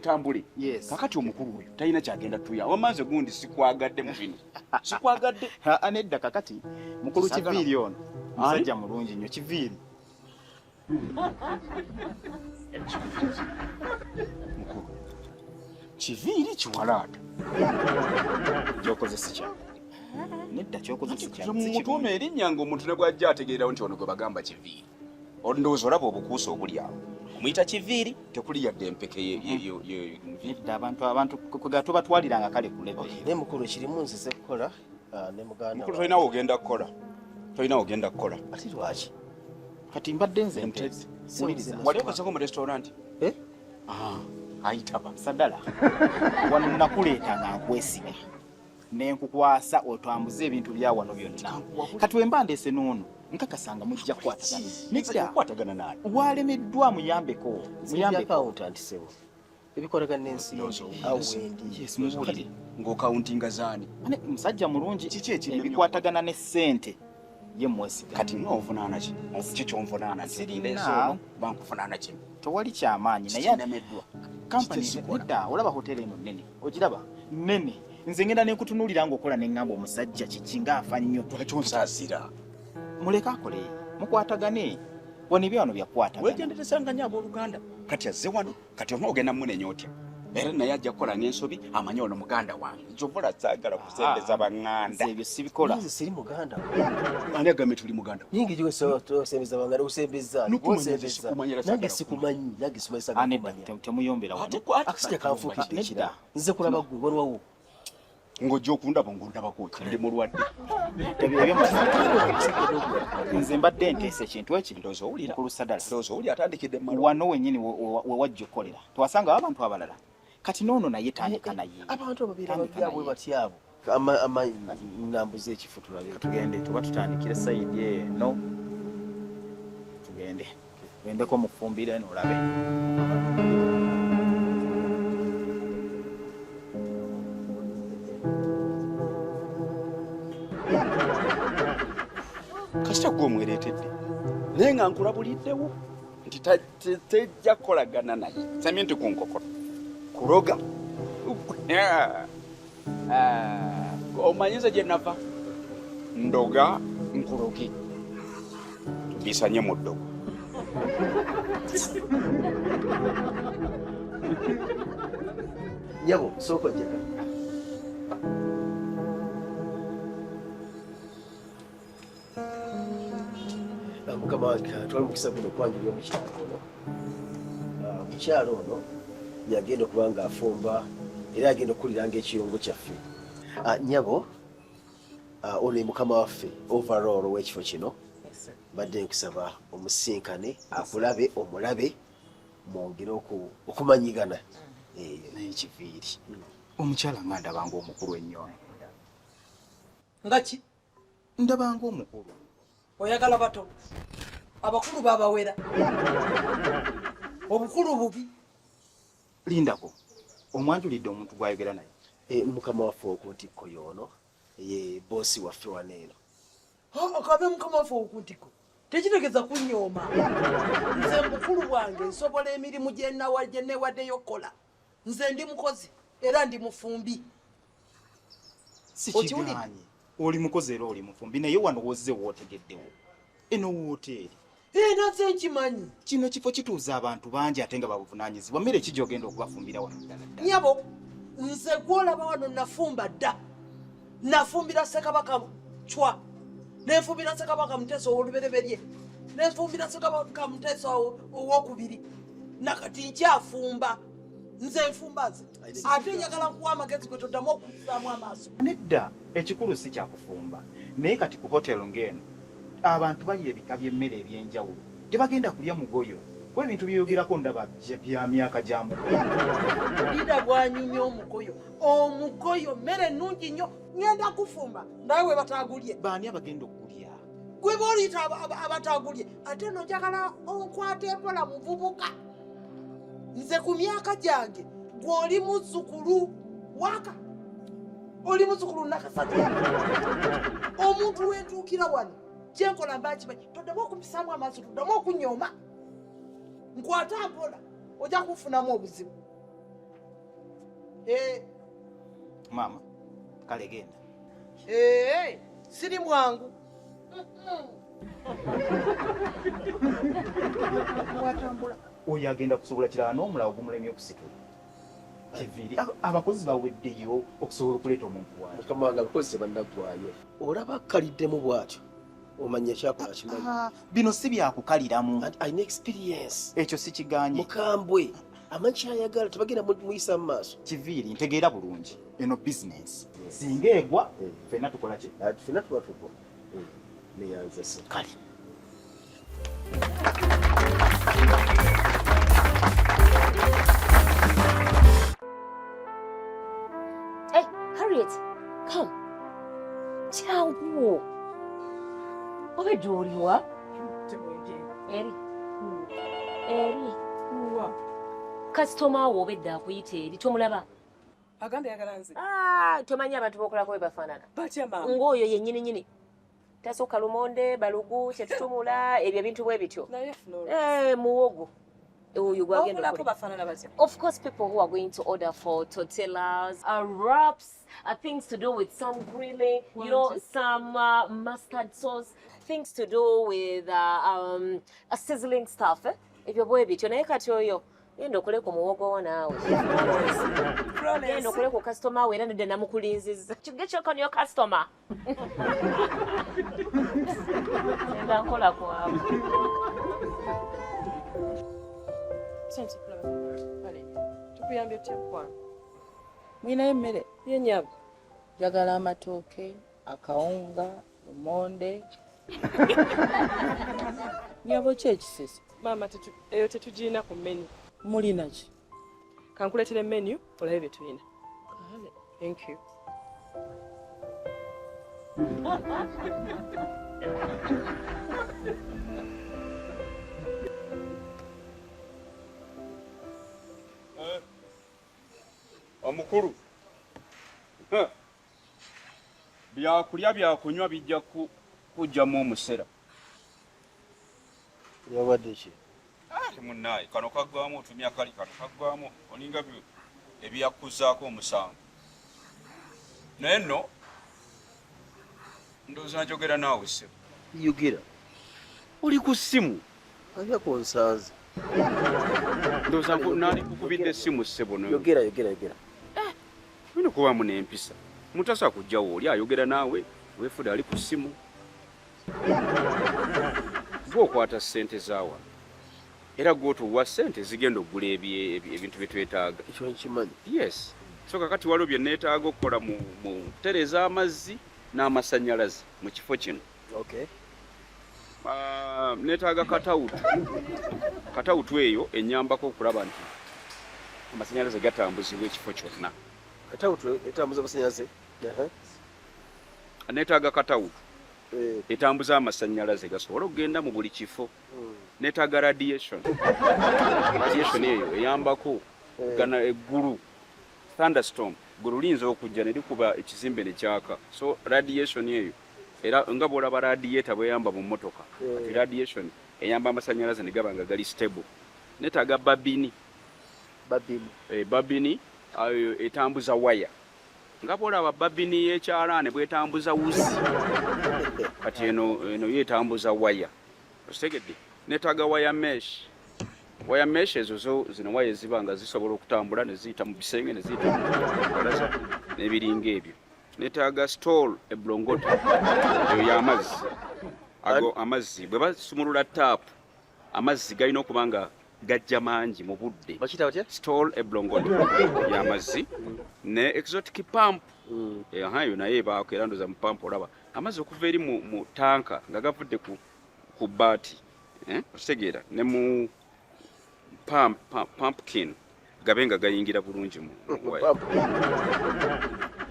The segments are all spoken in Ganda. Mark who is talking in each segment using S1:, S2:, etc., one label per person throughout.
S1: etambule. Kakati omukulu oyo talina kyagenda tuya. Wamaze gundi sikwagadde mu bino. Sikwagadde.
S2: Anedda kakati mukulu Kiviiri ono. Musajja mulungi nnyo Kiviiri.
S1: Mukulu. Kiviiri kiwalaata.
S2: Kyokoze si kyangu. Nedda kyokoze si kyangu.
S1: Mutuume erinnya ng'omuntu ne gw'ajja ategeerawo nti ono gwe bagamba Kiviiri. Ndowooza olaba obukuusa obuli awo. Omuyita Kiviiri tekuli yadde empeke ye.
S2: Nedda abantu kwe gatubatwaliranga kale kulebe.
S3: Ne mukulu kirimu nzize kukola ne muganda.
S1: Mukulu tolinawo ogenda kukola. Tolinawo ogenda kukola.
S3: Ati lwaki?
S2: Kati mbadde nze nteze.
S1: Wali okozeko mu restaurant? Ayitaba.
S2: Saddala. Wano nakuleetanga nkwesibe. Nenkukwasa otwambuze ebintu bya wano byonna. Kati wemba ndeese n'ono nkakasanga mujja kukwatagana.
S1: Nedda kukwatagana naye.
S2: Walemeddwa muyambeko.
S3: Muyambeko awutantisebo. Ebikolagana n'ensi
S2: awendi. Yes, muwulire.
S1: Ng'okauntinga zaani.
S2: Ane musajja mulungi kiki ekinyumya ebikwatagana ne ssente ye mwesiga.
S1: Kati ng'ovunaana ki? Kiki ky'onvunaana nti
S2: sirina
S1: bankuvunaana ki?
S2: Tewali kyamaanyi naye
S1: nemeddwa.
S2: Kampani nedda olaba hoteli eno nnene. Ogiraba? Nnene. Nze ngenda ne kutunuulira ng'okola ne ngamba omusajja kiki ng'afa nnyo.
S1: Lwaki onsaasira?
S2: Muleka akole. Mukwatagane. Wano ebyano byakwatagana.
S1: Weegenderezanga nnyo abooluganda. Kati azze wano, kati oba ogenda mmunenya otya? Era naye ajja kukola ng'ensobi amanye ono muganda wange. Kyovula saagala kusembeza baŋŋanda.
S2: Ebyo sibikola.
S3: Nze siri muganda.
S1: Ani agambe tuli muganda?
S3: Nyingi gye osembeza baŋŋanda osembeza. Nange sikumanyi. Nange simanyi saga kumanya.
S2: Temuyombera wano.
S3: Akasijja kanfuukidde ekira. Nze kulaba gwe waliwo.
S1: Ng'ojja okundaba ng'ondabako ndi mulwadde.
S2: Nze mbadde nteesa ekintu ekiri.
S1: Ndowooza owulira.
S2: Mukulu Saddala.
S1: Ndowooza owulira atandikidde mu malwa.
S2: Wano wennyini we wajja okukolera. Tewasanga abantu abalala. Kati n'ono naye tandika naye.
S3: Abantu ababeera babyabwe batyabo. Nambuze ekifo tulabe.
S2: Tugende tuba tutandikira sayidi eno. Tugende. Tugendeko mufumbire n'olabe.
S1: Kasita gwe omwereetedde. Naye nga nkulabuliddewo nti tejja kukolagana naye. Samye nti ku nkokolo. Kuroga. Omanyize gye nava? Ndoga nkuroge. Tubisanye mu ddogo.
S3: Nyabo, sooka ojjaga. Mukama wange twali mukisa guno okwanjulira omukyalo ono. Omukyalo ono yagenda okuba ng'afumba era agenda okukuliranga ekiyongo kyaffe. Nyabo, ono ye mukama waffe overall ow'ekifo kino. Badde nkusaba omusinkane akulabe omulabe mwongere okumanyigana.
S2: Naye Kiviiri. Omukyala nga ndabanga omukulu ennyo.
S4: Nga ki?
S2: Ndabanga omukulu.
S4: Oyagala bato. Abakulu babawera. Obukulu bubi.
S2: Lindako. Omwanjulidde omuntu gw'ayogera naye.
S3: Mukama waffe okuntiko y'ono ye boosi waffe waneeno.
S4: Akabe mukama waffe okuntiko. Tekitegeeza kunyooma. Nze mukulu bwange nsobola emirimu gye neewaddeyo okukola. Nze ndi mukozi era ndi mufumbi.
S2: Sikigaanye. Oli mukozi era oli mufumbi naye wano wozze wootegeddewo. Eno wooteeri.
S4: Nze nkimanyi.
S2: Kino kifo kituuza abantu bangi ate nga babuvunaanyizibwa. Mmere ki gy'ogenda okubafumbira wano ddala ddala?
S4: Nyabo, nze gw'olaba wano nafumba dda. Nafumbira Ssekabaka Chwa. Nenfumbira Ssekabaka Muteesa ow'olubereberye. Nenfumbira Ssekabaka Muteesa ow'okubiri. Nakati nkyafumba. Nze nfumba nze. Ate njagala nkuwa amagezi gwe toddamu okuzzaamu amaaso.
S2: Nedda ekikulu si kyakufumba. Naye kati ku hotelo ng'eno abantu balya ebika by'emmere eby'enjawulo. Tebagenda kulya mugoyo. Kuba ebintu byeyogerako ndaba bya myaka gya mugoyo.
S4: Lida bwanyumya omugoyo. Omugoyo mmere nnungi nnyo. Ngenda kufumba. Nawe we batagulye.
S2: Baani abagenda okulya?
S4: Gwe b'oliyita abatagulye. Ate nno njagala onkwata empola muvubuka. Nze ku myaka gyange gw'oli muzzukulu waka. Oli muzzukulu nakasatu. Omuntu wentuukira wano. Kyenkola mba nkimanyi. Toddamu okupisaamu amaaso, toddamu okunyooma. Nkwata mpola ojja kufunamu obuzibu.
S2: Mama, kale genda.
S4: Siri mwangu.
S2: Watambula. Oyo agenda kusobola kirala n'omulala ogumulemye okusitula. Kiviri abakozi baweddeyo okusobola okuleeta omuntu wange.
S3: Mukama wange abakozi bannaggwaayo. Olaba akkaliddemu bw'atyo. Omanya kyakola kimanyi.
S2: Bino si byakukaliramu.
S3: Alina experience.
S2: Ekyo si kiganye.
S3: Mukambwe. Amanyi kyayagala tebagenda muyisa mu maaso.
S2: Kiviri ntegeera bulungi. Eno business. Singa egwa, ffenna tukola ki?
S3: Ffenna tuba tugwa. Neyanza se.
S2: Kale.
S5: Hey, Harriet, come. Tell me. Obe Doriwa. Eri. Eri. Customer wo bedda akuyite eri tomulaba.
S6: Aganda yagala nze.
S5: Tomanyi abantu bokolako bwe bafaanana.
S6: Batya mama.
S5: Ng'oyo yennyini nyini. Tasooka lumonde, balugu, kyetutumula, ebyo ebintu bwe bityo.
S6: Naye Florence.
S5: Muwogo. Oyo gwagenda
S6: Okulako bafaanana batya.
S5: Of course, people who are going to order for tortillas, wraps, things to do with some grilling, you know, some mustard sauce, things to do with a sizzling stuff. Ebyo bwe bityo naye kati oyo yenda okole ku muwogo wo naawe. Yenda okole ku customer we era nedde namukulinziza. Get your on your customer. Yenda nkola kwabo.
S6: Sente Florence. Vale. Tukuyambye tutya mukwano. Mwinayo emmere yennyabo. Njagala amatooke, akawunga, lumonde. Nyabo ki ekisese? Maama eyo tetugirina ku menu. Mulina ki? Kankuleetera menu olabe bye tulina. Kale. Thank you.
S1: Omukulu. Byakulya byakunywa bijja kujjamu omusera.
S3: Yabadde ki?
S1: Munnaye kano kaggwamu otumya kali kano kaggwamu oninga ebyakuzaako omusango. Naye nno ndowooza njogera naawe ssebo.
S3: Yogera.
S1: Oli ku ssimu.
S3: Alya ku nsanze.
S1: Ndowooza naali kukubidde essimu ssebo.
S3: Yogera.
S1: Bino kubaamu n'empisa. Omuntu asobola kujjawo oli ayogera naawe weefude ali ku ssimu. Gwe okwata ssente zaawa. Era gw'otuwa ssente zigenda okugula ebintu bye twetaaga.
S3: Ekyo nkimanyi.
S1: Yes. So kakati waliwo bye neetaaga okukola mu kutereeza amazzi n'amasannyalaze mu kifo kino.
S3: Okay.
S1: Neetaaga katawutu. Katawutu eyo ennyambako okulaba nti amasannyalaze gatambuzibwa ekifo kyonna.
S3: Katawutu etambuza amasannyalaze?
S1: Neetaaga katawutu. Etambuza amasannyalaze gasobola okugenda mu buli kifo. Neetaaga radiation. Radiation eyo eyambako gana eggulu. Thunderstorm. Ggulu liyinza okujja ne likuba ekizimbe ne kyaka. So radiation eyo era nga bw'olaba radiator bweyamba mu mmotoka. Kati radiation eyamba amasannyalaze ne gaba nga gali stable. Neetaaga babini. Babini ayo etambuza waya. Nga bw'olaba babini y'ekyalaane bw'etambuza wuzi. Kati eno yeetambuza waya. Otegedde? Neetaaga waya mesh. Waya mesh ezo zino waya eziba nga zisobola okutambula ne ziyita mu bisenge ne ziyita mu balaza n'ebiringa ebyo. Neetaaga stall eblongota. Eyo y'amazzi. Ago amazzi bwe basumulula taapu amazzi galina okuba nga gajja mangi mu budde.
S3: Bakiyita batya?
S1: Stall eblongota y'amazzi ne exotic pump. Yo naye ebaako era ndoza mu pump olaba amazzi okuva eri mu tanka nga gavudde ku bbaati. Okitegeera ne mu pumpkin gabe nga gayingira bulungi mu waya.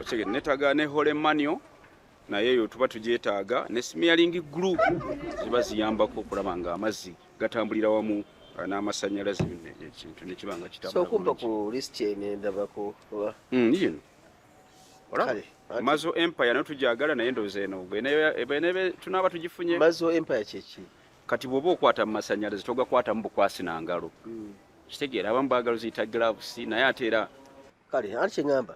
S1: Okitegeera neetaaga ne hole manual naye eyo tuba tugyetaaga ne smearing glue ziba ziyambako okulaba nga amazzi gatambulira wamu n'amasannyalaze ekintu ne kiba nga kitambula.
S3: So kumpa ku list ene ndabako oba?
S1: Yino. Olaba? Mazo Empire nayo tugyagala naye ndowooza eno bw'eneebe tunaaba tugifunye.
S3: Mazo Empire kyeki?
S1: Kati bw'oba okwata mu masannyalaze togakwata mu bukwasi na ngalo. Kitegeera abamu baagala ziyita gloves naye ate era
S3: kale anti kyeŋŋamba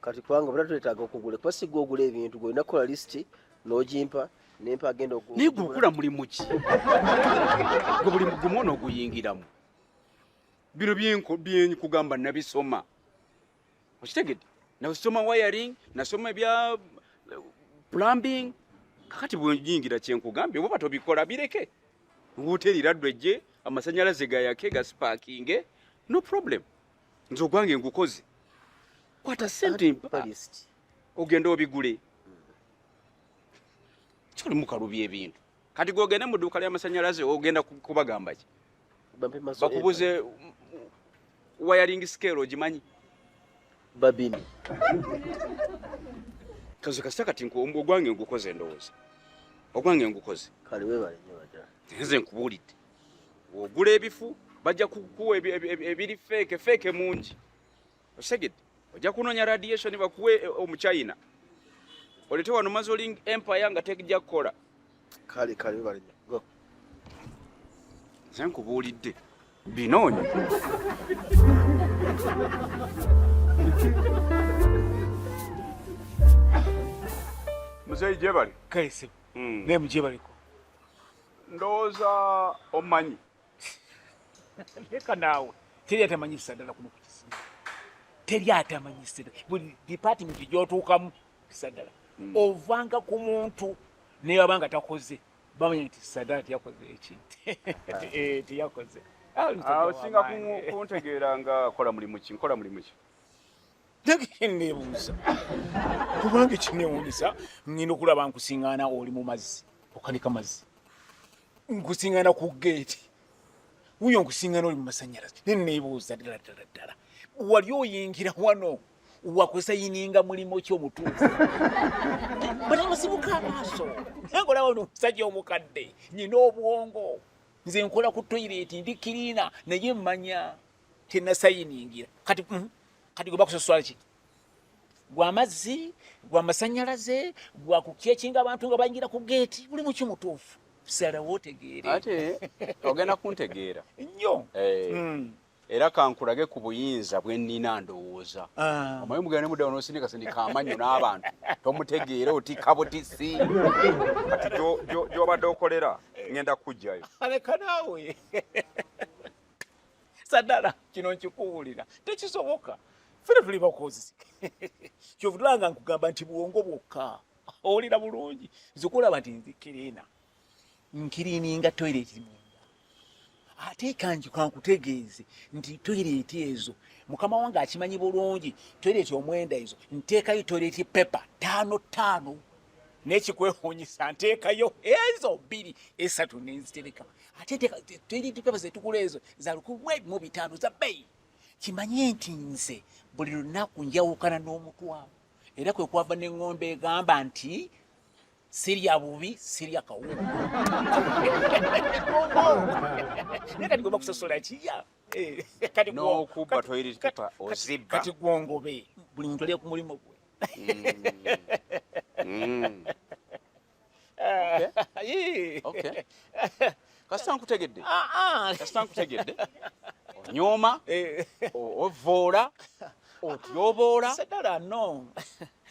S3: kati kubanga bula twetaaga okugula kuba sigga ogula ebintu golina kukola lisiti n'ogimpa nempa agenda
S1: naye gukula mulimu ki gwe buli gumona oguyingiramu bino byenkugamba nabisoma okitegedde nasoma wiring nasoma ebya plumbing kakati bweyingira kyenkugambye oba tobikola bireke nguterira ddwejje amasanyalaze gayake gasparkinge no problem nze ogwange ngukoze kwata sente mpa ogenda obigule kyoli mukalubya ebintu kati gogende mu dduuka ly'amasanyalaze ogenda kubagamba ki bakubuze wiring scale ogimanyi
S3: babini
S1: kaze kasita kati ogwange ngukoze ndowooza ogwange ngukoze
S3: kale webale nnyo ddala
S1: nze nkubuulidde ogula ebifu bajja kukuwa ebiri feeke mungi osegedde ojja kunoonya radiation bakuwe omuchina olete wano mazoling empire nga tekijja kukola
S3: kale webale nnyo go
S1: nze nkubuulidde binoonya muzeyi gyebali
S7: kaise naye mugyebaliko
S1: ndowooza omanyi
S7: leka naawe teri atamanyisa ddala kuno ku kisimu teri atamanyisa ddala buli department gyotuukamu kisaddala ovanga ku muntu naye wabanga takoze bamanya nti saddala teyakoze eki teyakoze
S1: osinga kuntegeera nga kola mulimu ki nkola mulimu ki
S7: nebuuza kubanga ekinewunyisa ngenda okulaba nkusiŋŋaana oli mu mazzi okanika mazzi nkusiŋŋaana ku geeti wuyo nkusiŋŋaana oli mu masanyalaze neneebuuza ddala wali oyingira wano wakozesa yininga mulimu ki omutuufu bali masibuka amaaso naye ngolaba omusajja omukadde nyina obwongo nze nkola ku toyireeti ndi kiriina naye mmanya tenasayiningira kati gwe bakusosola ki gwa mazzi gwa masanyalaze gwa kukyekinga abantu nga bayingira ku geeti buli muki mutuufu salawo otegeere
S1: ate ogenda kuntegeera
S7: nnyo
S1: era kankulage ku buyinza bwe nnina ndowooza omanyi mugenda ne mudda onosindika amanyo n'abantu tomutegeere otikka butisi kati gy'obadde okolera ngenda kujjayo
S7: aleka naawe saddala kino nkikuwulira tekisoboka fere tuli bakozi kyovudulanga nkugamba nti bwongo bwokka owulira bulungi nzikulaba nti nzikiriina nkiriininga toyireeti munda ate kanji kankutegeeze nti toyireeti ezo mukama wange akimanyi bulungi toyireeti omwenda ezo nteekayo toyireeti pepa 5 n'ekikwewuunyisa nteekayo ezo 2 3 nenzitereka ate toyireeti pepa zetukula ezo za 1500 za bbeeyi kimanye nti nze buli lunaku njawukana n'omutwalo era kwe kwava n'eŋŋombe egamba nti sirya bubi sirya kawunga naye kati gwe bakusosola kiya
S1: n'okubba toyireeti pepa ozibba
S7: kati gwongobe buli muntu ali ku mulimu gwe
S1: kasita nkutegedde onyooma ovoola otyoboola
S7: saddala no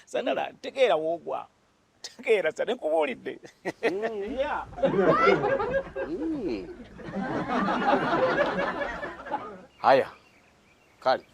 S7: saddala tegeera woogwa tegeera sa nekubuulidde
S1: haya kale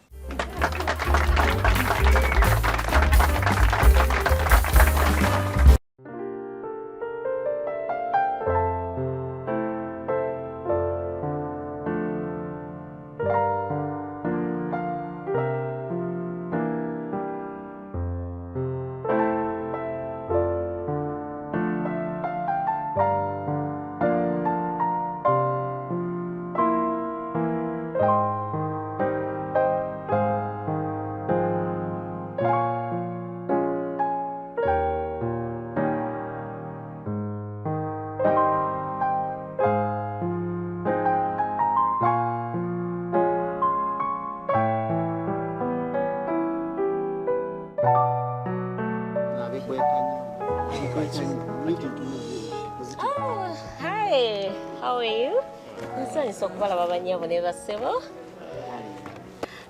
S5: Oh, hi. How are you?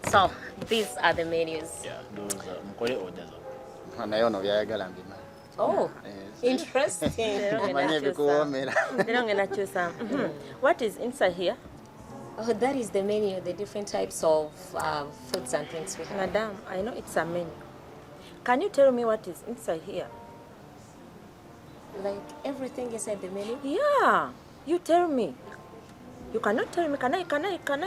S5: So So these are the menus.
S7: Yeah, those mukole orders.
S8: naye ono byayagala mbima.
S5: Oh, interesting.
S8: Manye bikuwoomera.
S6: What is inside here?
S5: Oh, that is the menu, the different types of foods and drinks we have.
S6: Madam, I know it's a menu. Can you tell me what is inside here?
S5: Like everything inside the menu?
S6: Yeah, you tell me. You cannot tell me. Can I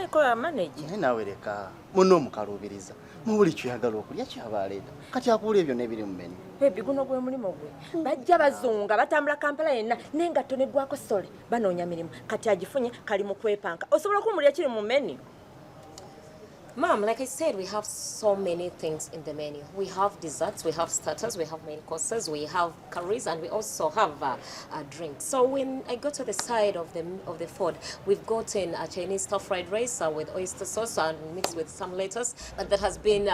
S6: call a manager?
S8: Naye naawe leka muno omukaluubiriza mu buli ky'oyagala okulya ky'abaleeta kati akuula ebyo n'ebiri mu menu.
S6: Baby, guno gwe mulimo gwe. Bajja bazunga batambula Kampala yenna n'engatto neggwako sole banoonya mirimu kati agifunye kali mu kwepanka. Osobola okumulya kiri mu menu?
S5: Mom, like I said, we have so many things in the menu. We have desserts, we have starters, we have main courses, we have curries, and we also have drinks. So when I go to the side of the food, we've gotten a Chinese stir-fried rice with oyster sauce and mixed with some lettuce that has been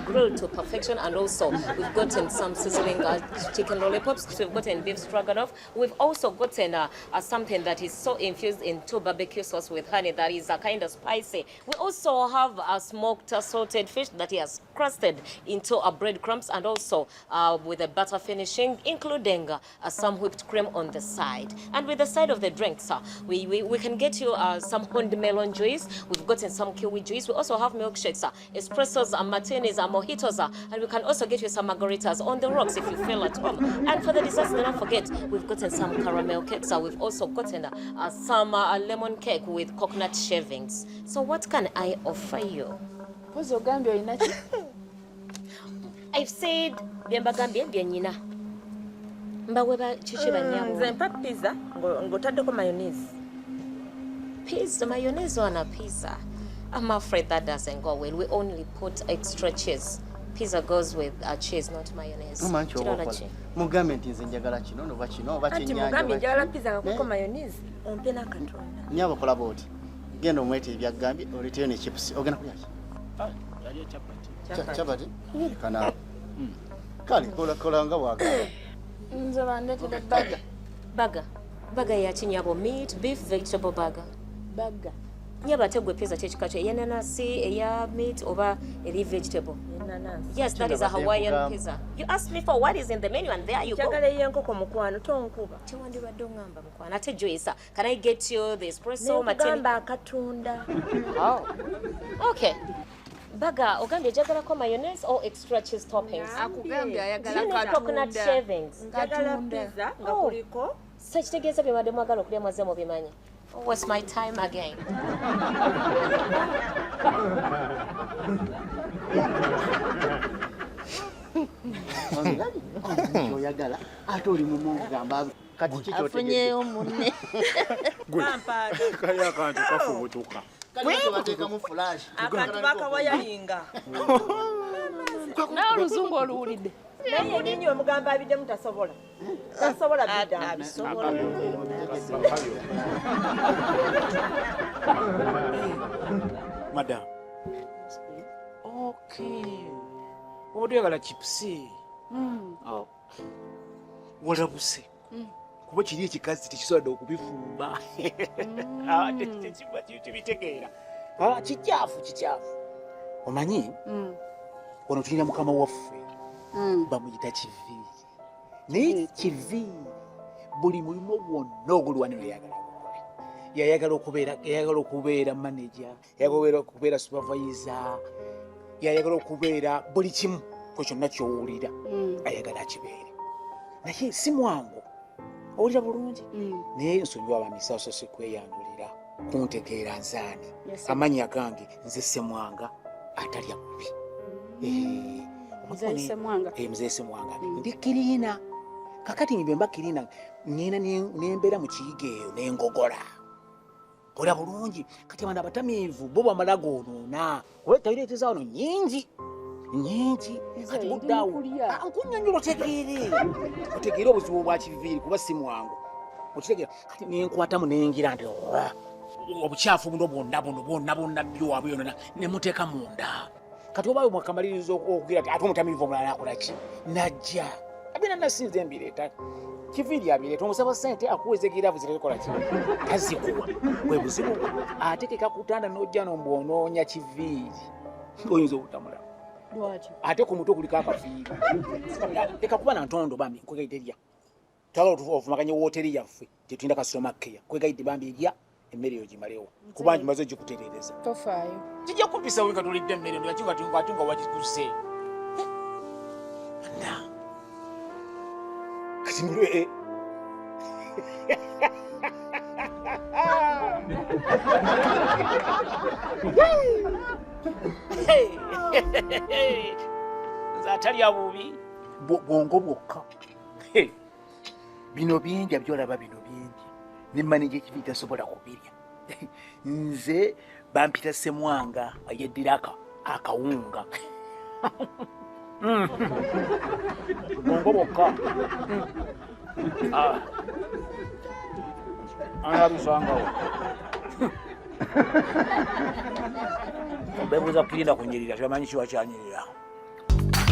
S5: grilled to perfection. And also we've gotten some sizzling chicken lollipops. So we've gotten beef stroganoff. We've also gotten something that is so infused into barbecue sauce with honey that is kind of spicy. We also have a smoked salted fish that is crusted into breadcrumbs and also with a butter finishing, including some whipped cream on the side. And with the side of the drinks, we can get you some honed melon juice. We've gotten some kiwi juice. We also have milkshakes, espressos, martinis, mojitos, and we can also get you some margaritas on the rocks if you feel at home. And for the desserts, don't forget, we've gotten some caramel cakes. We've also gotten some lemon cake with coconut shavings. So what can I offer you? I've said byembagambye byenyina mbaweba chichi banyabo
S6: Nze mpa pizza ngotaddeko mayonnaise.
S5: Pizza, mayonnaise on a pizza. I'm afraid that doesn't go well. We only put extra cheese. Pizza goes with cheese, not mayonnaise.
S8: Mumanchi obakola. Mugambe nti nze njagala kino oba kino oba
S6: Anti
S8: kyenyanja.
S6: mugambe njagala pizza ngako mayonnaise ompe n'akatonda.
S8: Nyabo kola boti. Genda omwete ebyagambye oleteyo ne chips. Ogenda kulya ki?
S7: Yali chapati.
S8: Chapati? Kana. Kale kola nga bwagala.
S9: Nze bandetera burger.
S5: Burger ya kinyabo, meat, beef, vegetable burger.
S9: Burger.
S5: Nyaba tegwe pizza kyekikacho enanasi, eya meat oba eri vegetable. Yes, that is a Hawaiian pizza. You asked me for what is in the menu and there you go.
S6: Njagala y'enkoko mukwano tonkuba.
S5: Tiwandibadde ongamba mukwano ate Joyce, can I get you the espresso martini?
S6: Negamba akatunda.
S5: Oh. Okay. Burger, ogambye jagalako mayonnaise or extra cheese toppings?
S9: Akugambye ayagala
S5: Do you need coconut shavings?
S6: Njagala pizza nga kuliko.
S5: So kitegeeza bye badde mwagala okulya mwaze mubimanyi. Oh, what's my time again?
S8: Oyagala ate oli mu mugamba kati kikyo
S9: afunyeyo munne.
S7: Kaya akantu kafubutuka.
S8: kati bateeka mu flash.
S6: Akantu bakawayalinga.
S9: Nawe oluzungu oluwulidde.
S6: Naye nyinyi omugamba abidde mutasobola. Tasobola bidda.
S9: Abisobola.
S7: Madam. Okay. Obadde oyagala chipusi. Oh. Walabuse. Kuba kiri ekikazi tekisobola okubifumba. Tekiba kibitegeera. Kikyafu. Omanyi? Wano tulina mukama waffe. Bamuyita Kiviiri. Naye Kiviiri buli mulimu gwonna ogulwanira yayagala gukole. Yayagala okubeera manager, yayagala okubeera supervisor, yayagala okubeera buli kimu kwe kyonna ky'owulira ayagala akibeere. Naye si mwangu owulira bulungi naye nsonyiwa abamisawo sose kweyandulira kuntegeera nzaani amannya gange nze Ssemwanga atalya bubi.
S9: Mzee Ssemwanga.
S7: Mzee Ssemwanga. Ndi kirina. Kakati ngibemba kirina nyina nembeera mu kiyiga eyo n'engogola. Kola bulungi kati abana abatamiivu bo bamala goonoona. Kuba toilet zaano nyingi. Kati buddawo. Nkunyonyola otegeere obuzibu bwa Kiviiri kuba si mwangu. Okitegeera kati nenkwatamu nengira nti obukyafu buno bwonna byowabwe yonna ne muteeka munda. Kati obawe mwakamaliriza okugira ati ate omutamiivu omulala akola ki? Najja. Abina nasinze embireeta. Kiviiri abireeta omusaba ssente akuweza giraavu zitekola ki? Tazikuwa. Bwe buzibu atekeka kutanda n'ojja n'ombwonoonya Kiviiri. oyinza obutamulaba
S6: Lwaki?
S7: ate ku mutwe kuliko akafiiri leka kuba na ntondo bambi nkwegaidde erya twagala ovumaganye wooteri yaffe tetuyinda kasitoma keya kwegaidde bambi erya emmere eyo gimalewo kuba ngimaze gikutereereza
S9: Tofaayo.
S7: kijja kumpisa wenga tulidde emmere ndo ati nga wakikuse kati ndulwe nze atalya bubi bwongo bwokka bino byendya byolaba bino byendya nemmanija ekibi tasobola kubirya nze bampita semwanga ayeddira akawunga bwongo bwokka anabisangawo bebuuza kukirinda kunyirira tebamanyi kiwa kyanyirira